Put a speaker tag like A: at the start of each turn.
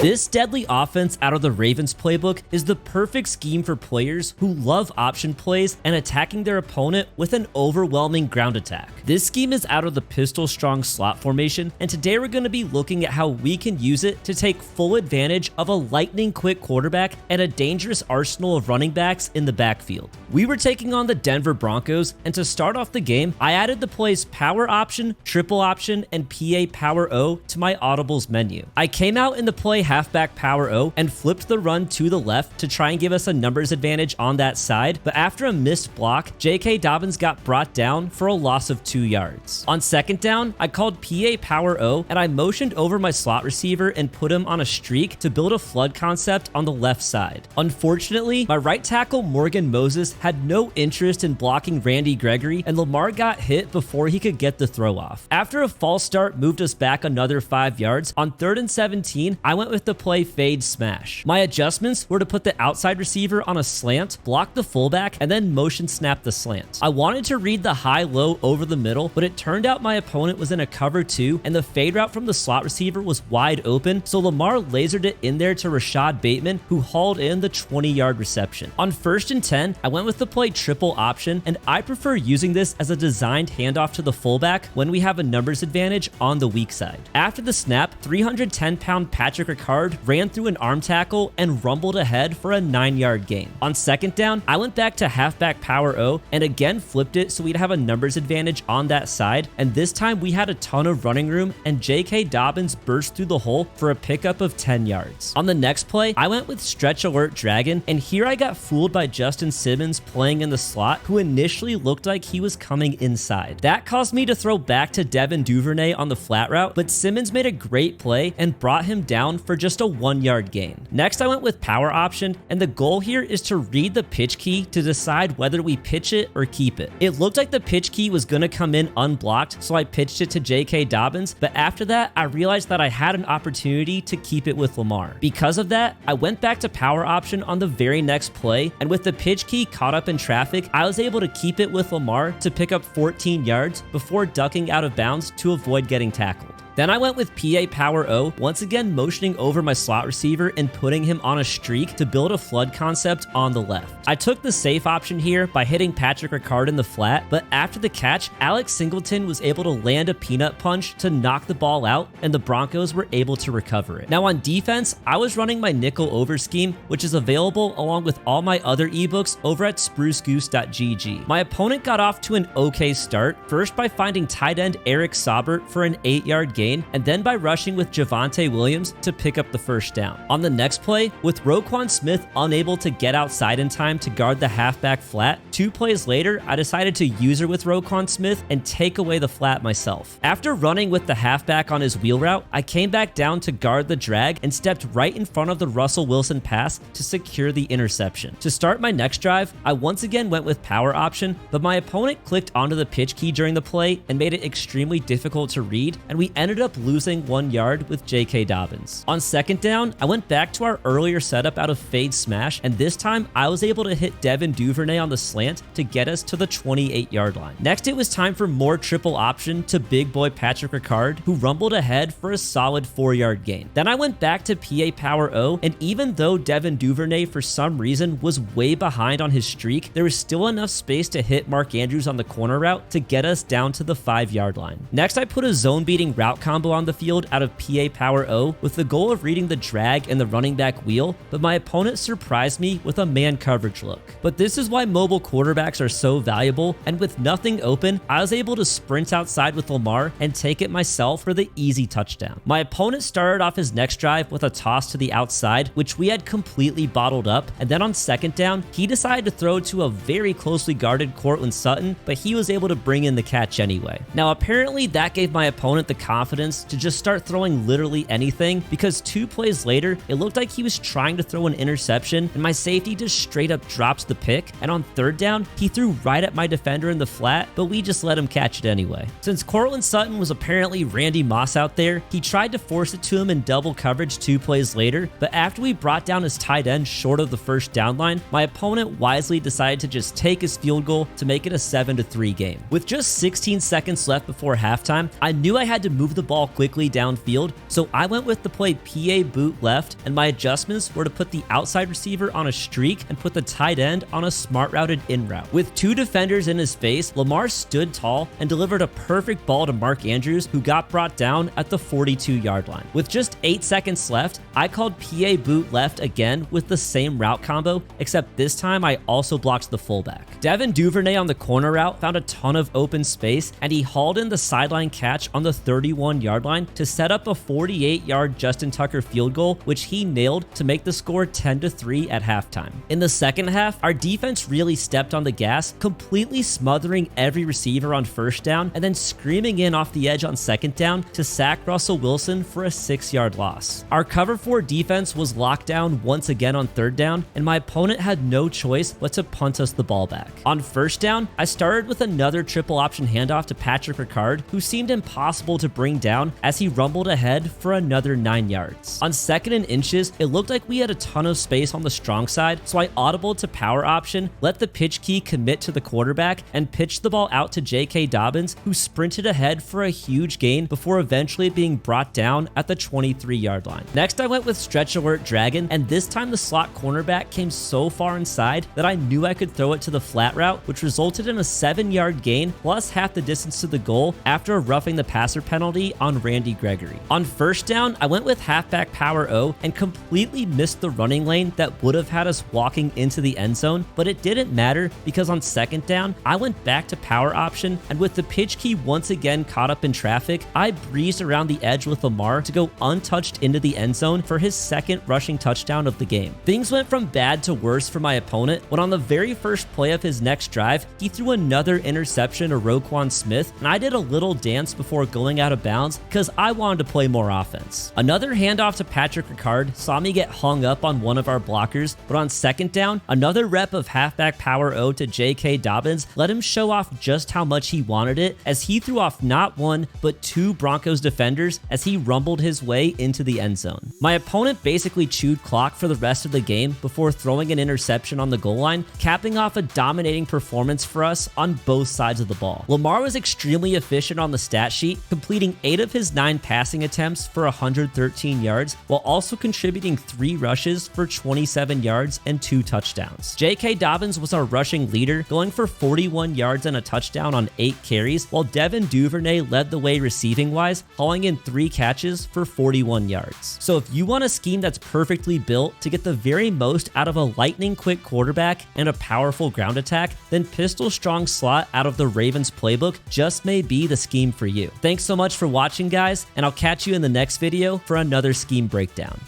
A: This deadly offense out of the Ravens playbook is the perfect scheme for players who love option plays and attacking their opponent with an overwhelming ground attack. This scheme is out of the pistol-strong slot formation, and today we're going to be looking at how we can use it to take full advantage of a lightning-quick quarterback and a dangerous arsenal of running backs in the backfield. We were taking on the Denver Broncos, and to start off the game, I added the plays power option, triple option, and PA power O to my audibles menu. I came out in the play halfback power O and flipped the run to the left to try and give us a numbers advantage on that side, but after a missed block, J.K. Dobbins got brought down for a loss of 2 yards. On second down, I called PA power O and I motioned over my slot receiver and put him on a streak to build a flood concept on the left side. Unfortunately, my right tackle Morgan Moses had no interest in blocking Randy Gregory, and Lamar got hit before he could get the throw off. After a false start moved us back another 5 yards, on 3rd and 17, I went with the play fade smash. My adjustments were to put the outside receiver on a slant, block the fullback, and then motion snap the slant. I wanted to read the high-low over the middle, but it turned out my opponent was in a cover 2, and the fade route from the slot receiver was wide open, so Lamar lasered it in there to Rashad Bateman, who hauled in the 20-yard reception. On 1st and 10, I went with the play triple option, and I prefer using this as a designed handoff to the fullback when we have a numbers advantage on the weak side. After the snap, 310-pound Patrick Ricard ran through an arm tackle and rumbled ahead for a 9-yard gain. On second down, I went back to halfback power O and again flipped it so we'd have a numbers advantage on that side, and this time we had a ton of running room and J.K. Dobbins burst through the hole for a pickup of 10 yards. On the next play, I went with stretch alert dragon, and here I got fooled by Justin Simmons playing in the slot, who initially looked like he was coming inside. That caused me to throw back to Devin Duvernay on the flat route, but Simmons made a great play and brought him down for just a 1-yard gain. Next, I went with power option, and the goal here is to read the pitch key to decide whether we pitch it or keep it. It looked like the pitch key was going to come in unblocked, so I pitched it to J.K. Dobbins, but after that, I realized that I had an opportunity to keep it with Lamar. Because of that, I went back to power option on the very next play, and with the pitch key caught up in traffic, I was able to keep it with Lamar to pick up 14 yards before ducking out of bounds to avoid getting tackled. Then I went with PA power O, once again motioning over my slot receiver and putting him on a streak to build a flood concept on the left. I took the safe option here by hitting Patrick Ricard in the flat, but after the catch, Alex Singleton was able to land a peanut punch to knock the ball out, and the Broncos were able to recover it. Now on defense, I was running my nickel over scheme, which is available along with all my other ebooks over at sprucegoose.gg. My opponent got off to an okay start, first by finding tight end Eric Saubert for an 8-yard gain, and then by rushing with Javonte Williams to pick up the first down. On the next play, with Roquan Smith unable to get outside in time to guard the halfback flat, 2 plays later, I decided to user with Roquan Smith and take away the flat myself. After running with the halfback on his wheel route, I came back down to guard the drag and stepped right in front of the Russell Wilson pass to secure the interception. To start my next drive, I once again went with power option, but my opponent clicked onto the pitch key during the play and made it extremely difficult to read, and we ended up losing 1 yard with J.K. Dobbins. On second down, I went back to our earlier setup out of fade smash, and this time I was able to hit Devin Duvernay on the slant to get us to the 28-yard line. Next, it was time for more triple option to big boy Patrick Ricard, who rumbled ahead for a solid 4-yard gain. Then I went back to PA power O, and even though Devin Duvernay for some reason was way behind on his streak, there was still enough space to hit Mark Andrews on the corner route to get us down to the 5-yard line. Next, I put a zone beating route combo on the field out of PA power O with the goal of reading the drag and the running back wheel, but my opponent surprised me with a man coverage look. But this is why mobile quarterbacks are so valuable, and with nothing open, I was able to sprint outside with Lamar and take it myself for the easy touchdown. My opponent started off his next drive with a toss to the outside, which we had completely bottled up, and then on second down, he decided to throw to a very closely guarded Courtland Sutton, but he was able to bring in the catch anyway. Now apparently that gave my opponent the confidence to just start throwing literally anything, because 2 plays later, it looked like he was trying to throw an interception, and my safety just straight up drops the pick, and on third down, he threw right at my defender in the flat, but we just let him catch it anyway. Since Courtland Sutton was apparently Randy Moss out there, he tried to force it to him in double coverage 2 plays later, but after we brought down his tight end short of the first down line, my opponent wisely decided to just take his field goal to make it a 7-3 game. With just 16 seconds left before halftime, I knew I had to move the the ball quickly downfield, so I went with the play PA boot left, and my adjustments were to put the outside receiver on a streak and put the tight end on a smart routed in route. With 2 defenders in his face, Lamar stood tall and delivered a perfect ball to Mark Andrews, who got brought down at the 42-yard line. With just 8 seconds left, I called PA boot left again with the same route combo, except this time I also blocked the fullback. Devin Duvernay on the corner route found a ton of open space, and he hauled in the sideline catch on the 31-yard line to set up a 48-yard Justin Tucker field goal, which he nailed to make the score 10-3 at halftime. In the second half, our defense really stepped on the gas, completely smothering every receiver on first down and then screaming in off the edge on second down to sack Russell Wilson for a 6-yard loss. Our cover 4 defense was locked down once again on third down, and my opponent had no choice but to punt us the ball back. On first down, I started with another triple option handoff to Patrick Ricard, who seemed impossible to bring down as he rumbled ahead for another 9 yards. On second and inches, it looked like we had a ton of space on the strong side, so I audibled to power option, let the pitch key commit to the quarterback, and pitched the ball out to J.K. Dobbins, who sprinted ahead for a huge gain before eventually being brought down at the 23-yard line. Next, I went with stretch alert dragon, and this time the slot cornerback came so far inside that I knew I could throw it to the flat route, which resulted in a 7-yard gain plus half the distance to the goal after a roughing the passer penalty on Randy Gregory. On first down, I went with halfback power O and completely missed the running lane that would have had us walking into the end zone, but it didn't matter because on second down, I went back to power option, and with the pitch key once again caught up in traffic, I breezed around the edge with Lamar to go untouched into the end zone for his second rushing touchdown of the game. Things went from bad to worse for my opponent when on the very first play of his next drive, he threw another interception to Roquan Smith, and I did a little dance before going out of bounds because I wanted to play more offense. Another handoff to Patrick Ricard saw me get hung up on one of our blockers, but on second down, another rep of halfback power O to J.K. Dobbins let him show off just how much he wanted it as he threw off not one, but 2 Broncos defenders as he rumbled his way into the end zone. My opponent basically chewed clock for the rest of the game before throwing an interception on the goal line, capping off a dominating performance for us on both sides of the ball. Lamar was extremely efficient on the stat sheet, completing 8 of his 9 passing attempts for 113 yards, while also contributing 3 rushes for 27 yards and 2 touchdowns. J.K. Dobbins was our rushing leader, going for 41 yards and a touchdown on 8 carries, while Devin Duvernay led the way receiving-wise, hauling in 3 catches for 41 yards. So if you want a scheme that's perfectly built to get the very most out of a lightning-quick quarterback and a powerful ground attack, then pistol strong slot out of the Ravens playbook just may be the scheme for you. Thanks so much for watching, guys, and I'll catch you in the next video for another scheme breakdown.